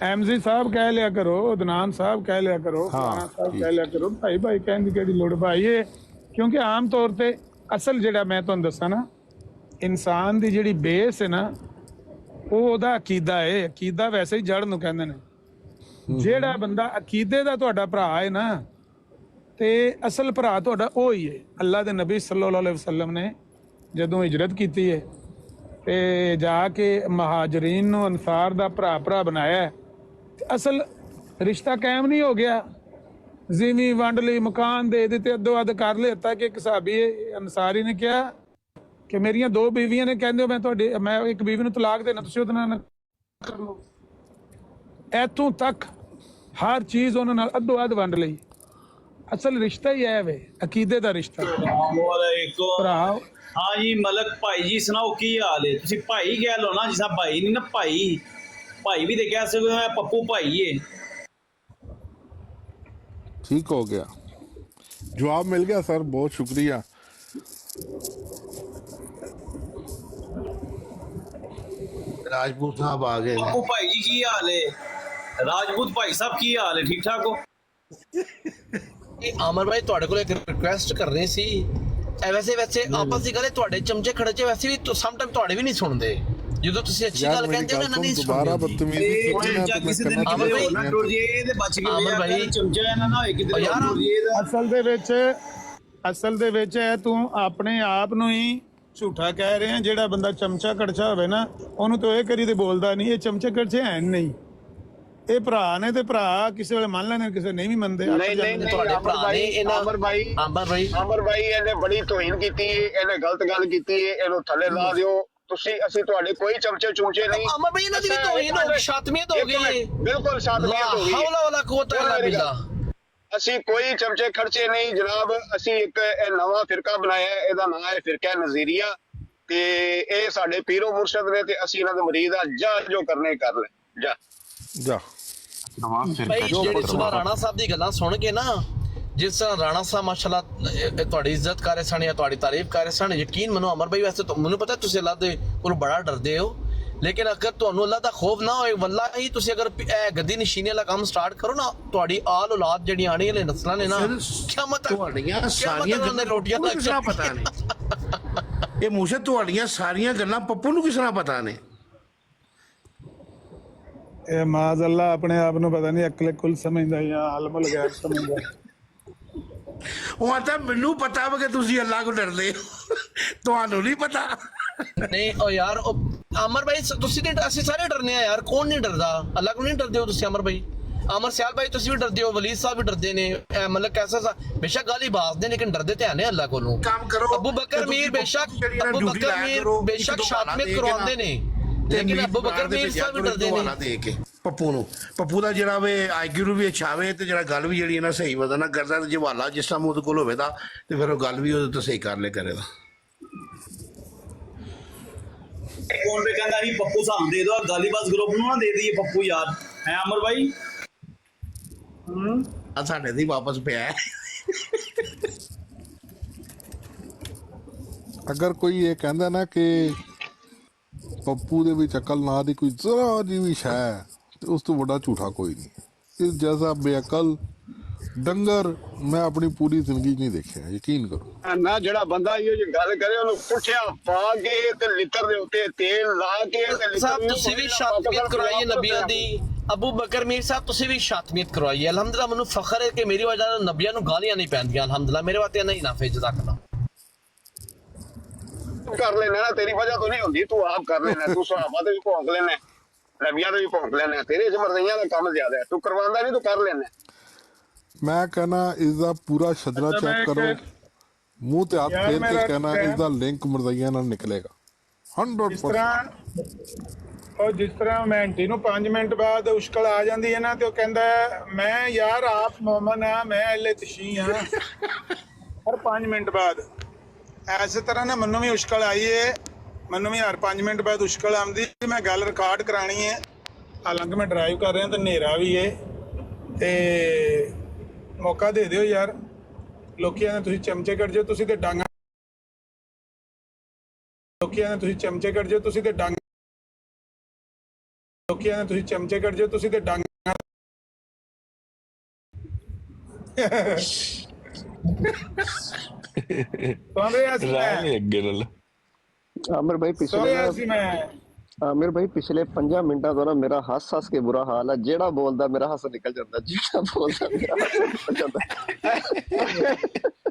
ਐਮਜੀ ਸਾਹਿਬ ਕਹਿ ਲਿਆ ਕਰੋ, ਅਦਨਾਨ ਸਾਹਿਬ ਕਹਿ ਲਿਆ ਕਰੋ, ਫਲਾਣਾ ਸਾਹਿਬ ਕਹਿ ਲਿਆ ਕਰੋ, ਭਾਈ ਭਾਈ ਕਹਿਣ ਦੀ ਕਿਹੜੀ ਲੋੜ ਭਾਈ? ਇਹ ਕਿਉਂਕਿ ਆਮ ਤੌਰ ਤੇ ਅਸਲ ਜਿਹੜਾ ਮੈਂ ਤੁਹਾਨੂੰ ਦੱਸਾਂ ਨਾ, ਇਨਸਾਨ ਦੀ ਜਿਹੜੀ ਬੇਸ ਹੈ ਨਾ, ਉਹ ਉਹਦਾ ਅਕੀਦਾ ਹੈ। ਅਕੀਦਾ ਵੈਸੇ ਹੀ ਜੜ ਨੂੰ ਕਹਿੰਦੇ ਨੇ। ਜਿਹੜਾ ਬੰਦਾ ਅਕੀਦੇ ਦਾ ਤੁਹਾਡਾ ਭਰਾ ਹੈ ਨਾ, ਤੇ ਅਸਲ ਭਰਾ ਤੁਹਾਡਾ ਉਹ ਹੀ ਹੈ। ਅੱਲਾ ਦੇ ਨਬੀ ਸੱਲੱਲਾਹੁ ਅਲੈਹਿ ਵਸੱਲਮ ਨੇ ਜਦੋਂ ਹਿਜਰਤ ਕੀਤੀ ਹੈ ਤੇ ਜਾ ਕੇ ਮਹਾਜਰੀਨ ਨੂੰ ਅਨਸਾਰ ਦਾ ਭਰਾ ਬਣਾਇਆ, ਤੇ ਅਸਲ ਰਿਸ਼ਤਾ ਕਾਇਮ ਨਹੀਂ ਹੋ ਗਿਆ। ਜ਼ਮੀਨ ਵੰਡ ਲਈ, ਮਕਾਨ ਦੇ ਦਿੱਤੇ, ਅੱਧੋ ਅੱਧ ਕਰ ਲਿਆ ਕਿ ਇੱਕ ਸਾਹਬੀ ਅਨਸਾਰੀ ਨੇ ਕਿਹਾ ਕਿ ਮੇਰੀਆਂ 2 ਬੀਵੀਆਂ ਨੇ, ਕਹਿੰਦੇ ਮੈਂ ਇੱਕ ਬੀਵੀ ਨੂੰ ਤਲਾਕ ਦੇਣਾ, ਤੁਸੀਂ ਉਹਦੇ ਨਾਲ ਕਰ ਲਓ। ਇੱਥੋਂ ਤੱਕ ਹਰ ਚੀਜ਼ ਉਹਨਾਂ ਨਾਲ ਅੱਧੋ ਅੱਧ ਵੰਡ ਲਈ। ਅਸਲ ਰਿਸ਼ਤਾ ਹੀ ਹੈ ਵੇ, ਅਕੀਦੇ ਦਾ ਰਿਸ਼ਤਾ। ਭਰਾ ਹਾਂ ਜੀ ਮਲਕ ਭਾਈ ਜੀ, ਸੁਣਾਓ ਕੀ ਹਾਲ ਹੈ? ਤੁਸੀਂ ਭਾਈ ਕਹਿ ਲਓ ਨਾ, ਜਿਸਾ ਭਾਈ ਨਹੀਂ ਨਾ, ਭਾਈ ਭਾਈ ਵੀ ਤੇ ਕਹਿ ਸਕਦੇ ਹੋ, ਪੱਪੂ ਭਾਈ ਹੈ। ठीक हो गया, जवाब मिल गया सर, बहुत शुक्रिया। ਰਾਜਪੂਤ ਸਾਹਿਬ ਆ ਗਏ ਨੇ। ਪੱਪੂ ਭਾਈ ਜੀ ਕੀ ਹਾਲ ਹੈ? ਰਾਜਪੂਤ ਭਾਈ ਸਾਹਿਬ ਕੀ ਹਾਲ ਹੈ? ਠੀਕ ਠਾਕ ਹੋ? ਆਮਰ ਭਾਈ ਤੁਹਾਡੇ ਕੋਲ ਇੱਕ ਰਿਕੁਐਸਟ ਕਰ ਰਹੇ ਸੀ। ਵੈਸੇ ਆਪਸ ਦੀ ਗੱਲ ਹੈ, ਤੁਹਾਡੇ ਚਮਚੇ ਖੜਚੇ ਵੈਸੇ ਵੀ ਸਮ ਟਾਈਮ ਤੁਹਾਡੇ ਵੀ ਨਹੀਂ ਸੁਣਦੇ। ਜਦੋਂ ਤੁਸੀਂ ਅੱਛੀ ਗੱਲ ਕਹਿੰਦੇ ਹੋ ਨਾ, ਨਹੀਂ दोबारा ਸੁਣਦੇ। बदतमीजी की ना तो मैं ਕਿਸੇ ਦਿਨ करना ਕਿਤੇ चाहता ਨਾ हूं। ਟੁਰ ਜੇ ਤੇ ਬਚ ਕੇ ਆਮਰ ਭਾਈ ਚਮਚਾ ਨਾ ਹੋਏ ਕਿਤੇ ਯਾਰ, ਟੁਰ ਜੇ ਦਾ। ਅਸਲ ਦੇ ਵਿੱਚ ਹੈ, ਤੂੰ ਆਪਣੇ ਆਪ ਨੂੰ ਹੀ ਝੂਠਾ ਕਹਿ ਰਿਹਾ। ਜਿਹੜਾ ਬੰਦਾ ਚਮਚਾ ਕੜਛਾ ਹੋਵੇ ਨਾ, ਉਹਨੂੰ ਤਾਂ ਇਹ ਕਰੀ ਤੇ ਬੋਲਦਾ ਨਹੀਂ। ਇਹ ਚਮਚੇ ਕੜਛੇ ਹੈ ਨਹੀਂ, ਇਹ ਭਰਾ ਨੇ, ਤੇ ਭਰਾ ਕਿਸੇ ਵੇਲੇ ਮੰਨ ਲੈਣੇ, ਕਿਸੇ ਨਹੀਂ ਵੀ ਮੰਨਦੇ। ਨਹੀਂ ਨਹੀਂ ਨਹੀਂ, ਤੁਹਾਡੇ ਆਮਰ ਭਰਾ ਨੇ ਇਹਨਾਂ ਆਮਰ ਭਾਈ ਇਹਨੇ ਬੜੀ ਤੋਹੀਨ ਕੀਤੀ ਹੈ, ਇਹਨੇ ਗਲਤ ਗੱਲ ਕੀਤੀ ਹੈ, ਇਹਨੂੰ ਥੱਲੇ ਲਾ ਦਿਓ। ਅਸੀਂ ਤੁਹਾਡੇ ਕੋਈ ਚਮਚੇ ਚੂਚੇ ਨਹੀਂ। ਆਮਰ ਭਾਈ ਇਹਨਾਂ ਦੀ ਵੀ ਤੋਹੀਨ ਹੋ ਗਈ, ਸ਼ਾਤਮੀਅਤ ਹੋ ਗਈ। ਬਿਲਕੁਲ ਸ਼ਾਤਮੀਅਤ ਹੋ ਗਈ। ਹੌਲਾ ਵਾਲਾ ਕੁਵਤ ਇਲਾ ਬਿਲlah। ਅਸੀਂ ਕੋਈ ਚਮਚੇ ਖਰਚੇ ਨਹੀਂ ਜਨਾਬ। ਅਸੀਂ ਇੱਕ ਇਹ ਨਵਾਂ ਫਿਰਕਾ ਬਣਾਇਆ, ਇਹਦਾ ਨਾਮ ਹੈ ਫਿਰਕਾ ਨਜ਼ੀਰੀਆ, ਤੇ ਇਹ ਸਾਡੇ ਪੀਰੋ ਮੁਰਸ਼ਦ ਨੇ, ਤੇ ਅਸੀਂ ਇਹਨਾਂ ਦੇ ਮੁਰੀਦ ਆ। ਜਾ ਜੋ ਕਰਨੇ ਕਰ ਲੈ, ਜਾ जा ਭਾਈ ਜਿਹੜੀ ਸੁਬਾ ਰਾਣਾ ਸਾਹਿਬ ਦੀ ਗੱਲਾਂ ਸੁਣ ਕੇ ਨਾ, ਜਿਸ ਤਰ੍ਹਾਂ ਰਾਣਾ ਸਾਹਿਬ ਮਾਸ਼ਾਅੱਲਾ ਤੁਹਾਡੀ ਇੱਜ਼ਤ ਕਰ ਰਹੇ ਸਨ ਜਾਂ ਤੁਹਾਡੀ ਤਾਰੀਫ ਕਰ ਰਹੇ ਸਨ, ਯਕੀਨ ਮੰਨੋ ਅਮਰ ਭਾਈ, ਵੈਸੇ ਤਾਂ ਮੈਨੂੰ ਪਤਾ ਤੁਸੀਂ ਅੱਲਾ ਦੇ ਕੋਲੋਂ ਬੜਾ ਡਰਦੇ ਹੋ, ਲੇਕਿਨ ਅਗਰ ਤੁਹਾਨੂੰ ਅੱਲਾ ਦਾ ਖੌਫ ਨਾ ਹੋਏ, ਵੱਲਾਹੀ ਤੁਸੀਂ ਅਗਰ ਇਹ ਗੱਦੀ ਨਸ਼ੀਨੀ ਵਾਲਾ ਕੰਮ ਸਟਾਰਟ ਕਰੋ ਨਾ, ਤੁਹਾਡੀ ਆਲ ਔਲਾਦ ਜਿਹੜੀ ਆਣੀ ਵਾਲੇ ਨਸਲਾਂ ਨੇ ਨਾ, ਕਿਆਮਤ ਤੁਹਾਡੀਆਂ ਸਾਰੀਆਂ ਗੱਲਾਂ ਰੋਟੀਆਂ ਕਿਸ ਤਰ੍ਹਾਂ ਪਤਾ ਨੇ? ਇਹ ਮੁਰਸ਼ਦ ਤੁਹਾਡੀਆਂ ਸਾਰੀਆਂ ਗੱਲਾਂ ਪੱਪੂ ਨੂੰ ਕਿਸ ਤਰ੍ਹਾਂ ਪਤਾ ਨੇ? ਇਹ ਮਾਜ਼ ਅੱਲਾ ਆਪਣੇ ਆਪ ਨੂੰ ਪਤਾ ਨਹੀਂ ਅਕਲੇ ਕੁਲ ਸਮਝਦਾ ਜਾਂ ਆਲਮੁਲ ਗੈਬ ਸਮਝਦਾ। ਉਹ ਆਂਦਾ ਮੈਨੂੰ ਪਤਾ ਵਾ ਕਿ ਤੁਸੀਂ ਅੱਲਾਹ ਕੋ ਡਰਦੇ ਹੋ, ਤੁਹਾਨੂੰ ਨਹੀਂ ਪਤਾ। ਨਹੀਂ ਉਹ ਯਾਰ, ਅਮਰ ਭਾਈ ਤੁਸੀਂ ਨਹੀਂ, ਅਸੀਂ ਸਾਰੇ ਡਰਨੇ ਆ ਯਾਰ, ਕੌਣ ਨਹੀਂ ਡਰਦਾ? ਅੱਲਾ ਕੋ ਨਹੀਂ ਡਰਦੇ ਹੋ ਤੁਸੀਂ ਅਮਰ ਭਾਈ? ਅਮਰ ਸਿਆਲ ਭਾਈ ਤੁਸੀਂ ਵੀ ਡਰਦੇ ਹੋ, ਵਲੀਦ ਸਾਹਿਬ ਵੀ ਡਰਦੇ ਨੇ, ਮਤਲਬ ਕੈਸਾ ਬੇਸ਼ੱਕ ਗਾਲੀ ਬਾਜ਼ਦੇ ਨੇ, ਲੇਕਿਨ ਡਰਦੇ ਤੇ ਨੇ ਅੱਲਾ ਕੋਲੋਂ। ਕੰਮ ਕਰੋ। ਅਬੂ ਬਕਰ ਮੀਰ ਬੇਸ਼ੱਕ ਸ਼ਾਤਮੀਅਤ ਕਰਵਾਉਂਦੇ ਨੇ, ਲੇਕਿਨ ਅਬੂ ਬਕਰ ਮੀਰ ਸਾਹਿਬ ਵੀ ਡਰਦੇ ਨੇ। ਦੇ ਕੇ ਪੱਪੂ ਨੂੰ, ਪੱਪੂ ਦਾ ਜਿਹੜਾ ਵੇ ਆਈਕਿਊ ਨੂੰ ਵੀ ਅੱਛਾਵੇ, ਤੇ ਜਿਹੜਾ ਗੱਲ ਵੀ ਜਿਹੜੀ ਨਾ ਸਹੀ ਵਦਾ ਨਾ ਕਰਦਾ, ਤੇ ਜਵਾਲਾ ਜਿਸ ਤਰ੍ਹਾਂ ਉਹਦੇ ਕੋਲ ਹੋਵੇ ਤਾਂ, ਤੇ ਫਿਰ ਉਹ ਗੱਲ ਵੀ ਉਹਦੇ ਤੋਂ ਸਹੀ ਕਰ ਲੈ ਕਰੇਗਾ। ਕੌਣ ਵੀ ਕਹਿੰਦਾ ਸੀ ਪੱਪੂ ਸਾਨੂੰ ਦੇ ਦਿਓ, ਗਾਲੀਬਾਜ਼ ਗਰੁੱਪ ਨੂੰ ਨਾ ਦੇ ਦਈਏ ਪੱਪੂ ਯਾਰ, ਹੈ ਅਮਰ ਭਾਈ? ਆ ਸਾਡੇ ਦੀ ਵਾਪਸ ਪਿਆ ਹੈ। अगर कोई ये कहता ना कि ਪੱਪੂ ਦੇ ਵਿੱਚ ਅਕਲ ਨਾਂ ਦੀ ਕੋਈ ਜ਼ਰਾ ਜੀ ਵੀ ਸ਼ੈ ਹੈ ਤੇ ਉਸ ਤੋਂ ਵੱਡਾ ਝੂਠਾ ਕੋਈ ਨਹੀਂ। ਇਸ ਜੈਸਾ ਬੇਅਕਲ ਡੰਗਰ ਮੈਂ ਆਪਣੀ ਪੂਰੀ ਜ਼ਿੰਦਗੀ 'ਚ ਨਹੀਂ ਦੇਖਿਆ, ਯਕੀਨ ਕਰੋ। ਨਾ ਜਿਹੜਾ ਬੰਦਾ ਇਹ ਜਿਹੀ ਗੱਲ ਕਰੇ ਉਹਨੂੰ ਪੁੱਠਿਆ ਪਾ ਕੇ ਤੇ ਲਿੱਤਰ ਦੇ ਉੱਤੇ ਤੇਲ ਲਾ ਕੇ ਤੇ ਲਿੱਤਰ ਸਾਹਿਬ ਨੂੰ ਤੁਸੀਂ ਵੀ ਸ਼ਾਤਮੀਅਤ ਕਰਵਾਈ ਹੈ ਨਬੀਆਂ ਦੀ। ਅਬੂ ਬਕਰ ਮੀਰ ਸਾਹਿਬ ਤੁਸੀਂ ਵੀ ਸ਼ਾਤਮੀਅਤ ਕਰਵਾਈ ਹੈ। ਅਲਹਮਦੁਲਿਲਾ ਮੈਨੂੰ ਫਖਰ ਹੈ ਕਿ ਮੇਰੀ ਵਜ੍ਹਾ ਨਾਲ ਨਬੀਆਂ ਨੂੰ ਗਾਲੀਆਂ ਨਹੀਂ ਪੈਂਦੀਆਂ। ਅਲਹਮਦੁਲਿਲਾ ਮੇਰੇ ਵਾਸਤੇ ਨਹੀਂ ਨਾ ਫੇ ਜਜ਼ਾਕੱਲਾ ਕਰ ਲੈਣਾ ਨਾ, ਤੇਰੀ ਵਜ੍ਹਾ ਤੋਂ ਨਹੀਂ ਹੁੰਦੀ, ਤੂੰ ਆਪ ਕਰ ਲੈਣਾ। ਤੂੰ ਸਹਾਬਾ ਤੇ ਵੀ ਭੌਂਕ ਲੈਣਾ, ਨਬੀਆਂ ਤੇ ਵੀ ਭੌਂਕ ਲੈਣਾ, ਤੇਰੇ ਚ ਮਰਜ਼ੀਆਂ ਦਾ ਕੰਮ ਜ਼ਿਆਦਾ ਹੈ, ਤੂੰ ਕਰਵਾਉਂਦਾ ਨਹੀਂ, ਤੂੰ ਕਰ ਲੈਣਾ। ਮੈਂ कहना इसका पूरा शजरा अच्छा, चेक मैं करो, मुंह ते हाथ यार फेर के मेरा कहना क्या- इसका लिंक मरज़इया नाल निकलेगा ਜਿਸ 100%। ਤਰ੍ਹਾਂ ਉਹ ਜਿਸ ਤਰ੍ਹਾਂ ਮੈਂ ਆਂਟੀ ਨੂੰ 5 ਮਿੰਟ ਬਾਅਦ ਉਸ਼ਕਲ ਆ ਜਾਂਦੀ ਹੈ ਨਾ ਤੇ ਉਹ ਕਹਿੰਦਾ ਮੈਂ ਯਾਰ ਆਪ ਮੋਮਨ ਆ, ਮੈਂ ਅਹਿਲੇ ਤਸ਼ੀ ਆ ਹਰ 5 ਮਿੰਟ ਬਾਅਦ। ਐਸੇ ਤਰ੍ਹਾਂ ਨਾ ਮੈਨੂੰ ਵੀ ਉਸ਼ਕਲ ਆਈ ਹੈ, ਮੈਨੂੰ ਵੀ ਹਰ 5 ਮਿੰਟ ਬਾਅਦ ਉਸ਼ਕਲ ਆਉਂਦੀ। ਮੈਂ ਗੱਲ ਰਿਕਾਰਡ ਕਰਾਣੀ ਹੈ, ਹਾਲਾਂਕਿ ਮੈਂ ਡਰਾਈਵ ਕਰ ਰਿਹਾ ਤੇ ਹਨੇਰਾ ਵੀ ਹੈ ਤੇ ਮੌਕਾ ਦੇ ਦਿਓ ਯਾਰ। ਲੋਕੀਆਂ ਨੇ ਤੁਸੀਂ ਚਮਚੇ ਕੱਢ ਜਾਓ, ਤੁਸੀਂ ਤੇ ਡਾਂਗਾ ਲੋਕੀਆਂ ਨੇ ਤੁਸੀਂ ਚਮਚੇ ਕੱਢ ਜਾਓ, ਤੁਸੀਂ ਤੇ ਡਾਂਗਾ ਲੋਕੀਆਂ ਨੇ ਤੁਸੀਂ ਚਮਚੇ ਕੱਢ ਜਾਓ, ਤੁਸੀਂ ਤੇ ਡਾਂਗਾ ਸੁਣ ਰਿਹਾ ਸੀ ਮੈਂ आमिर भाई ਸੁਣ ਰਿਹਾ ਸੀ ਮੈਂ आमिर भाई पिछले 5 मिनटा तो ना मेरा हंस हंस के बुरा हाल है। जेड़ा बोलदा मेरा हंस निकल जाता, जेड़ा बोलदा मेरा हंस निकल जाता।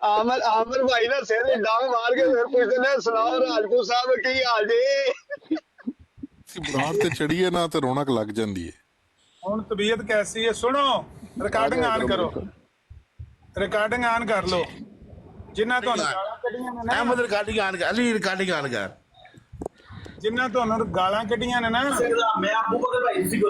ਆਮਰ ਭਾਈ ਨਾ ਸਿਰ ਤੇ ਡਾਂਗ ਮਾਰ ਕੇ ਫਿਰ ਪੁੱਛਦੇ ਨੇ ਸੁਣਾਓ ਰਾਜਪੂਤ ਸਾਹਿਬ ਕੀ ਹਾਲ ਜੀ। ਬਰਾਤ ਤੇ ਚੜੀਏ ਨਾ ਤੇ ਰੌਣਕ ਲੱਗ ਜਾਂਦੀ ਹੈ। ਹੁਣ ਤਬੀਅਤ ਕੈਸੀ ਹੈ? ਸੁਣੋ, ਰਿਕਾਰਡਿੰਗ ਆਨ ਕਰੋ, ਰਿਕਾਰਡਿੰਗ ਆਨ ਕਰ ਲਓ। ਜਿੰਨਾ ਤੁਹਾਨੂੰ ਗਾਲਾਂ ਕੱਢੀਆਂ ਨੇ ਨਾ, ਅਹਿਮਦ ਰਿਕਾਰਡਿੰਗ ਆਨ ਕਰ, ਅਲੀ ਰਿਕਾਰਡਿੰਗ ਆਨ ਕਰ। ਜਿੰਨਾ ਤੁਹਾਨੂੰ ਗਾਲਾਂ ਕੱਢੀਆਂ ਨੇ ਨਾ, मैं आपको बकरा भाई इसी को